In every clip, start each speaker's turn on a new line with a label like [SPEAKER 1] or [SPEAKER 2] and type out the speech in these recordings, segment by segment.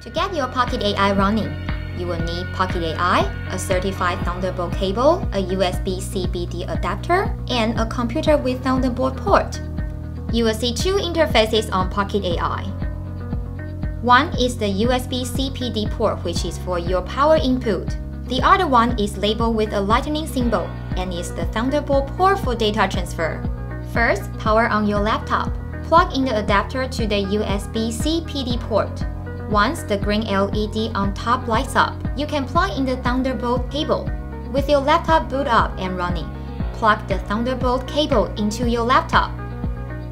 [SPEAKER 1] To get your Pocket AI running, you will need Pocket AI, a certified Thunderbolt cable, a USB-C BD adapter, and a computer with Thunderbolt port. You will see two interfaces on Pocket AI. One is the USB-C PD port, which is for your power input. The other one is labeled with a lightning symbol and is the Thunderbolt port for data transfer. First, power on your laptop. Plug in the adapter to the USB-C PD port. Once the green LED on top lights up, you can plug in the Thunderbolt cable. With your laptop boot up and running, plug the Thunderbolt cable into your laptop.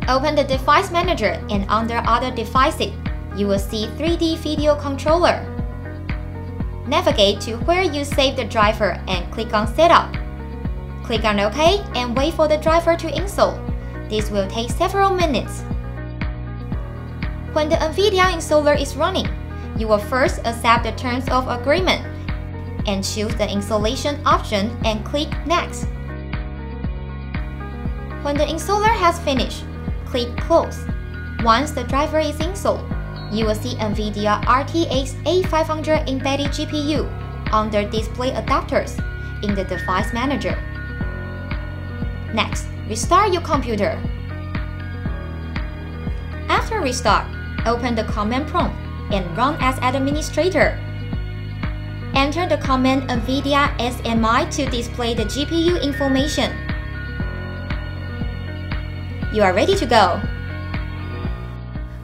[SPEAKER 1] Open the device manager and under other devices, you will see 3D video controller. Navigate to where you save the driver and click on Setup. Click on OK and wait for the driver to install. This will take several minutes. When the NVIDIA installer is running, you will first accept the terms of agreement and choose the installation option and click Next. When the installer has finished, click Close. Once the driver is installed, you will see NVIDIA RTX A500 embedded GPU under Display Adapters in the Device Manager. Next, restart your computer. After restart, open the command prompt and run as administrator. Enter the command NVIDIA SMI to display the GPU information. You are ready to go.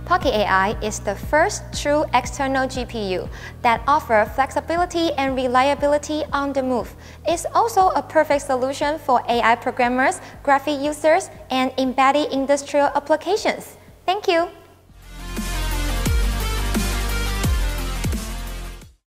[SPEAKER 1] Pocket AI is the first true external GPU that offers flexibility and reliability on the move. It's also a perfect solution for AI programmers, graphic users, and embedded industrial applications. Thank you.